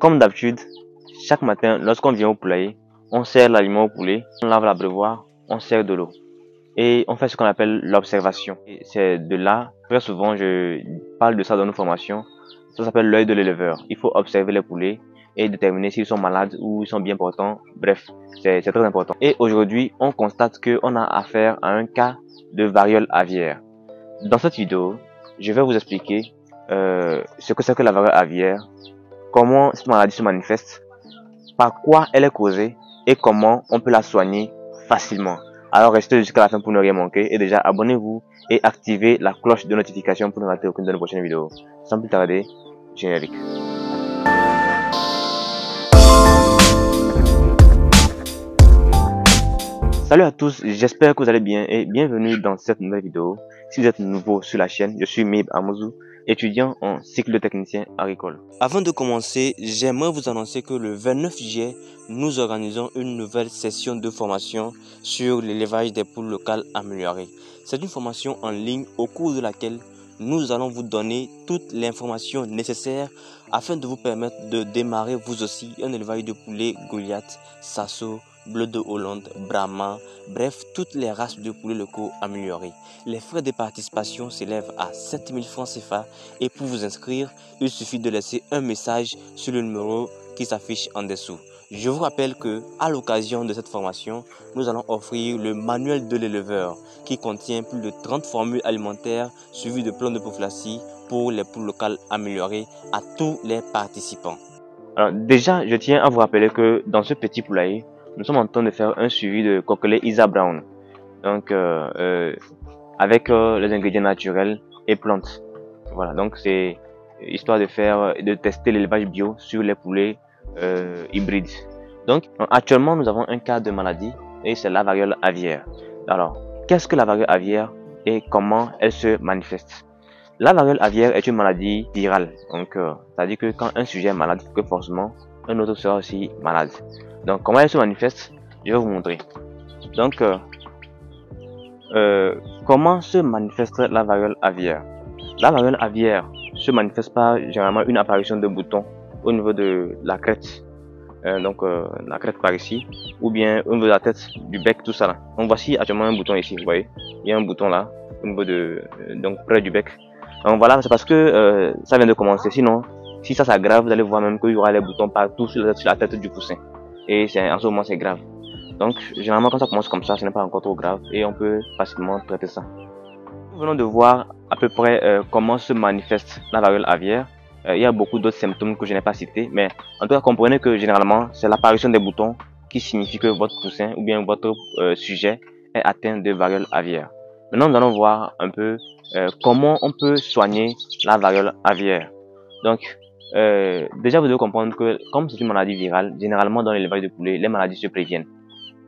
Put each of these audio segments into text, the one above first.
Comme d'habitude, chaque matin, lorsqu'on vient au poulailler, on sert l'aliment au poulet, on lave l'abreuvoir, on sert de l'eau. Et on fait ce qu'on appelle l'observation. C'est de là, très souvent, je parle de ça dans nos formations. Ça s'appelle l'œil de l'éleveur. Il faut observer les poulets et déterminer s'ils sont malades ou ils sont bien portants. Bref, c'est très important. Et aujourd'hui, on constate qu'on a affaire à un cas de variole aviaire. Dans cette vidéo, je vais vous expliquer ce que c'est que la variole aviaire, comment cette maladie se manifeste, par quoi elle est causée et comment on peut la soigner facilement. Alors restez jusqu'à la fin pour ne rien manquer et déjà abonnez-vous et activez la cloche de notification pour ne rater aucune de nos prochaines vidéos. Sans plus tarder, générique. Salut à tous, j'espère que vous allez bien et bienvenue dans cette nouvelle vidéo. Si vous êtes nouveau sur la chaîne, je suis Mib Amouzou, étudiant en cycle de technicien agricole. Avant de commencer, j'aimerais vous annoncer que le 29 juillet, nous organisons une nouvelle session de formation sur l'élevage des poules locales améliorées. C'est une formation en ligne au cours de laquelle nous allons vous donner toute l'information nécessaire afin de vous permettre de démarrer vous aussi un élevage de poulets Goliath, Sasso, Bleu de Hollande, Brahma, bref, toutes les races de poulets locaux améliorés. Les frais de participation s'élèvent à 7 000 francs CFA et pour vous inscrire, il suffit de laisser un message sur le numéro qui s'affiche en dessous. Je vous rappelle que à l'occasion de cette formation, nous allons offrir le manuel de l'éleveur qui contient plus de 30 formules alimentaires suivies de plans de prophylaxie pour les poules locales améliorées à tous les participants. Alors déjà, je tiens à vous rappeler que dans ce petit poulailler, nous sommes en train de faire un suivi de coquelet Isa Brown, donc avec les ingrédients naturels et plantes. Voilà, donc c'est histoire de tester l'élevage bio sur les poulets hybrides. Donc actuellement nous avons un cas de maladie et c'est la variole aviaire. Alors qu'est-ce que la variole aviaire et comment elle se manifeste? La variole aviaire est une maladie virale, donc c'est-à-dire que quand un sujet est malade, que forcément un autre sera aussi malade. Donc comment elle se manifeste, je vais vous montrer. Donc comment se manifeste la variole aviaire? La variole aviaire se manifeste par généralement une apparition de boutons au niveau de la crête, la crête par ici, ou bien au niveau de la tête, du bec, tout ça là. Donc voici actuellement un bouton ici, vous voyez, il y a un bouton là au niveau de donc près du bec. Donc voilà, c'est parce que ça vient de commencer. Sinon, si ça s'aggrave, vous allez voir même qu'il y aura les boutons partout sur la tête du poussin. Et en ce moment, c'est grave. Donc, généralement, quand ça commence comme ça, ce n'est pas encore trop grave et on peut facilement traiter ça. Nous venons de voir à peu près comment se manifeste la variole aviaire. Il y a beaucoup d'autres symptômes que je n'ai pas cités, mais en tout cas, comprenez que généralement, c'est l'apparition des boutons qui signifie que votre poussin ou bien votre sujet est atteint de variole aviaire. Maintenant, nous allons voir un peu comment on peut soigner la variole aviaire. Donc, déjà, vous devez comprendre que comme c'est une maladie virale, généralement dans l'élevage de poulets, les maladies se préviennent.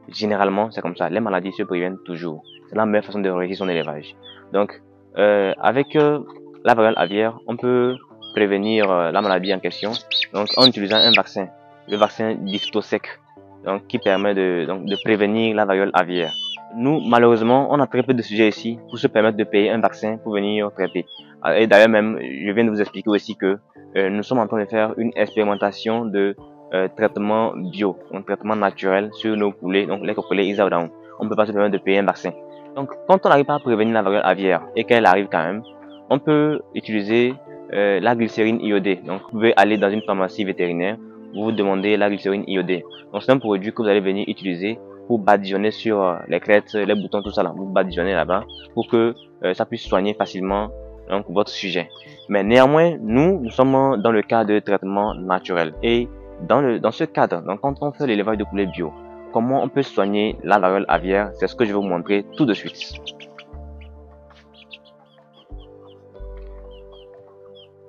Généralement, c'est comme ça, les maladies se préviennent toujours. C'est la meilleure façon de réussir son élevage. Donc, avec la variole aviaire, on peut prévenir la maladie en question, donc en utilisant un vaccin, le vaccin Diphthosec, donc qui permet de prévenir la variole aviaire. Nous, malheureusement, on a très peu de sujets ici pour se permettre de payer un vaccin pour venir traiter. Et d'ailleurs même, je viens de vous expliquer aussi que nous sommes en train de faire une expérimentation de traitement bio, un traitement naturel sur nos poulets, donc les coquelets Isa Brown. On ne peut pas se permettre de payer un vaccin. Donc, quand on n'arrive pas à prévenir la variole aviaire et qu'elle arrive quand même, on peut utiliser la glycérine iodée. Donc, vous pouvez aller dans une pharmacie vétérinaire, vous demandez la glycérine iodée. Donc, c'est un produit que vous allez venir utiliser pour badigeonner sur les crêtes, les boutons, tout ça là. Vous badigeonnez là-bas pour que ça puisse soigner facilement donc, votre sujet. Mais néanmoins, nous sommes dans le cas de traitement naturel. Et dans ce cadre, donc quand on fait l'élevage de poulets bio, comment on peut soigner la variole aviaire, c'est ce que je vais vous montrer tout de suite.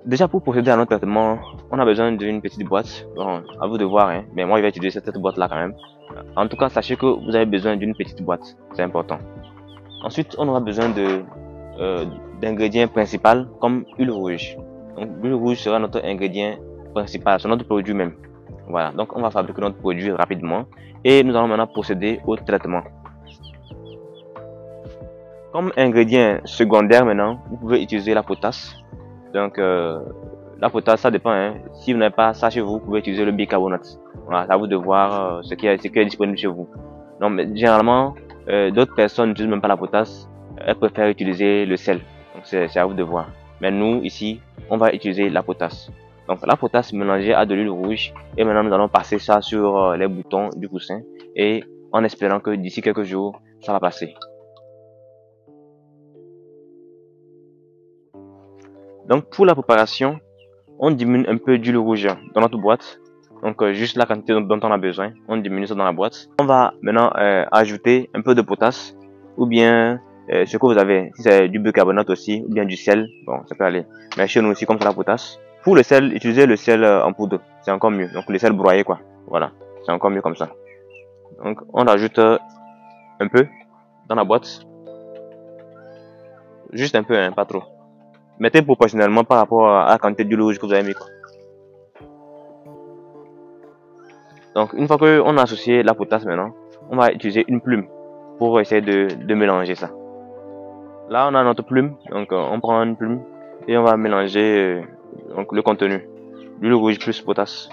Déjà pour procéder à notre traitement, on a besoin d'une petite boîte. Bon, à vous de voir, hein. Mais moi je vais utiliser cette boîte là quand même. En tout cas, sachez que vous avez besoin d'une petite boîte, c'est important. Ensuite, on aura besoin d'ingrédients principaux comme huile rouge. Donc l'huile rouge sera notre ingrédient principal, c'est notre produit même. Voilà, donc on va fabriquer notre produit rapidement et nous allons maintenant procéder au traitement. Comme ingrédient secondaire maintenant, vous pouvez utiliser la potasse. Donc la potasse, ça dépend. Hein. Si vous n'avez pas ça chez vous, vous pouvez utiliser le bicarbonate. Voilà, c'est à vous de voir ce qui est disponible chez vous. Non, mais généralement, d'autres personnes n'utilisent même pas la potasse. Elles préfèrent utiliser le sel. Donc c'est à vous de voir. Mais nous, ici, on va utiliser la potasse. Donc la potasse mélangée à de l'huile rouge. Et maintenant, nous allons passer ça sur les boutons du coussin. Et en espérant que d'ici quelques jours, ça va passer. Donc pour la préparation, on diminue un peu d'huile rouge dans notre boîte. Donc juste la quantité dont on a besoin, on diminue ça dans la boîte. On va maintenant ajouter un peu de potasse ou bien ce que vous avez. Si c'est du bicarbonate aussi ou bien du sel, bon ça peut aller. Mais chez nous aussi comme c'est la potasse. Pour le sel, utilisez le sel en poudre, c'est encore mieux. Donc le sel broyé quoi, voilà, c'est encore mieux comme ça. Donc on ajoute un peu dans la boîte, juste un peu, hein, pas trop. Mettez proportionnellement par rapport à la quantité d'huile rouge que vous avez mis quoi. Donc une fois qu'on a associé la potasse maintenant, on va utiliser une plume pour essayer de mélanger ça. Là on a notre plume, donc on prend une plume et on va mélanger donc, le contenu, l'huile rouge plus potasse.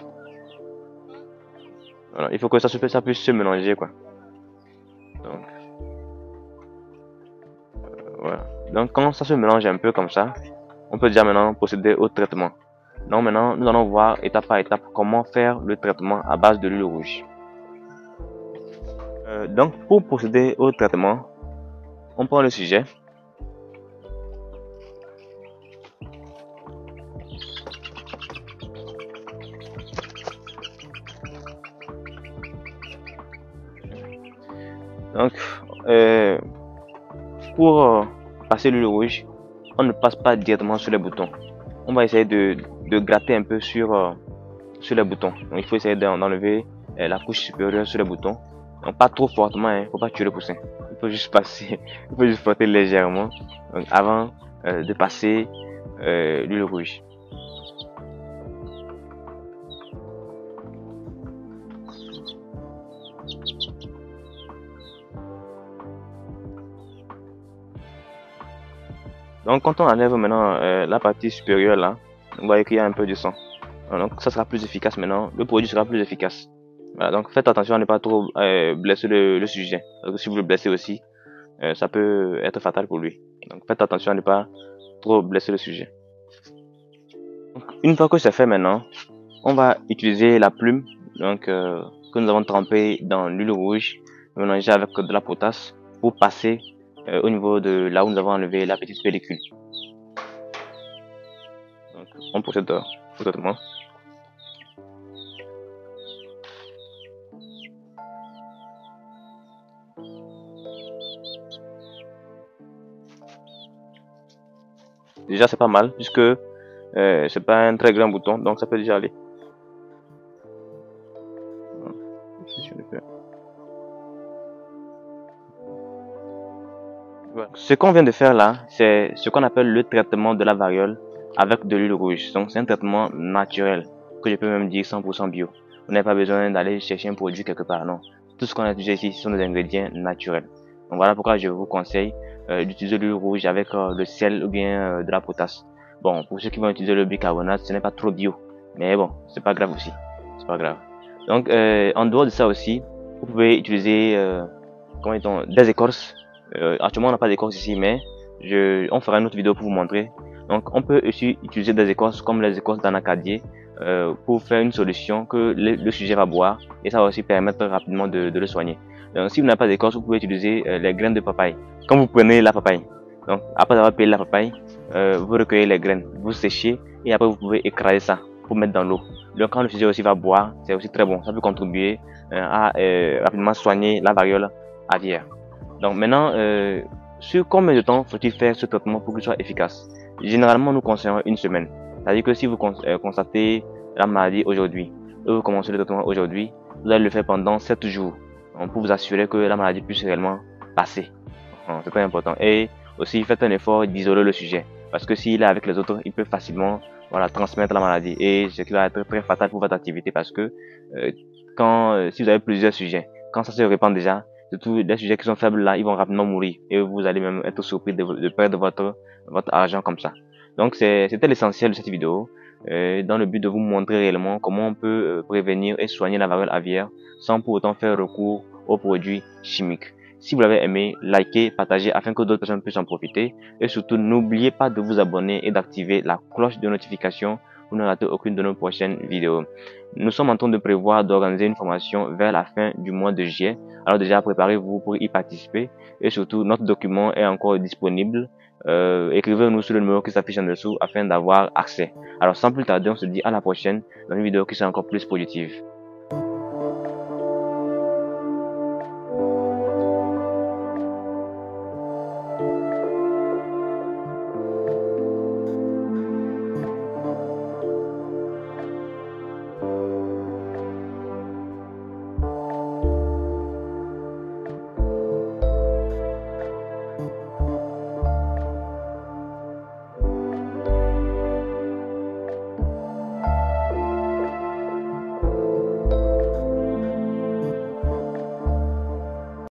Voilà, il faut que ça puisse se mélanger quoi. Donc, voilà. Donc quand ça se mélange un peu comme ça, on peut déjà maintenant procéder au traitement. Donc maintenant nous allons voir étape par étape comment faire le traitement à base de l'huile rouge. Donc pour procéder au traitement, on prend le sujet. Donc pour passer l'huile rouge, on ne passe pas directement sur les boutons. On va essayer de gratter un peu sur les boutons. Donc il faut essayer d'enlever la couche supérieure sur les boutons. Donc pas trop fortement, hein, faut pas tuer le poussin. Il faut juste passer, il faut juste frotter légèrement donc, avant de passer l'huile rouge. Donc quand on enlève maintenant la partie supérieure là, vous voyez qu'il y a un peu de sang. Donc ça sera plus efficace maintenant, le produit sera plus efficace. Voilà, donc faites attention à ne pas trop blesser le sujet. Parce que si vous le blessez aussi, ça peut être fatal pour lui. Donc faites attention à ne pas trop blesser le sujet. Donc, une fois que c'est fait maintenant, on va utiliser la plume donc, que nous avons trempée dans l'huile rouge, mélangée avec de la potasse pour passer au niveau de là où nous avons enlevé la petite pellicule. Donc, on procède au traitement. Déjà c'est pas mal puisque c'est pas un très grand bouton, donc ça peut déjà aller. Ce qu'on vient de faire là, c'est ce qu'on appelle le traitement de la variole avec de l'huile rouge. Donc c'est un traitement naturel, que je peux même dire 100% bio. Vous n'avez pas besoin d'aller chercher un produit quelque part, non. Tout ce qu'on a utilisé ici, ce sont des ingrédients naturels. Donc voilà pourquoi je vous conseille d'utiliser l'huile rouge avec le sel ou bien de la potasse. Bon, pour ceux qui vont utiliser le bicarbonate, ce n'est pas trop bio. Mais bon, c'est pas grave aussi. C'est pas grave. Donc en dehors de ça aussi, vous pouvez utiliser comment dit-on, des écorces. Actuellement on n'a pas d'écorce ici, mais on fera une autre vidéo pour vous montrer. Donc on peut aussi utiliser des écorces comme les écorces d'anacadier pour faire une solution que le sujet va boire et ça va aussi permettre rapidement de le soigner. Donc si vous n'avez pas d'écorce, vous pouvez utiliser les graines de papaye. Quand vous prenez la papaye, donc après avoir pelé la papaye, vous recueillez les graines, vous séchez et après vous pouvez écraser ça pour mettre dans l'eau. Donc quand le sujet aussi va boire, c'est aussi très bon. Ça peut contribuer à rapidement soigner la variole aviaire. Donc maintenant, sur combien de temps faut-il faire ce traitement pour qu'il soit efficace? Généralement, nous conseillons une semaine. C'est-à-dire que si vous constatez la maladie aujourd'hui, et vous commencez le traitement aujourd'hui, vous allez le faire pendant 7 jours pour vous assurer que la maladie puisse réellement passer. C'est très important. Et aussi, faites un effort d'isoler le sujet. Parce que s'il est avec les autres, il peut facilement transmettre la maladie. Et ce qui va être très fatal pour votre activité parce que si vous avez plusieurs sujets, quand ça se répand déjà, surtout les sujets qui sont faibles là, ils vont rapidement mourir et vous allez même être surpris de perdre votre argent comme ça. Donc c'était l'essentiel de cette vidéo. dans le but de vous montrer réellement comment on peut prévenir et soigner la variole aviaire sans pour autant faire recours aux produits chimiques. Si vous l'avez aimé, likez, partagez afin que d'autres personnes puissent en profiter. Et surtout, n'oubliez pas de vous abonner et d'activer la cloche de notification pour ne rater aucune de nos prochaines vidéos. Nous sommes en train de prévoir d'organiser une formation vers la fin du mois de juillet. Alors déjà, préparez-vous pour y participer. Et surtout, notre document est encore disponible. Écrivez-nous sur le numéro qui s'affiche en dessous afin d'avoir accès. Alors sans plus tarder, on se dit à la prochaine dans une vidéo qui sera encore plus positive.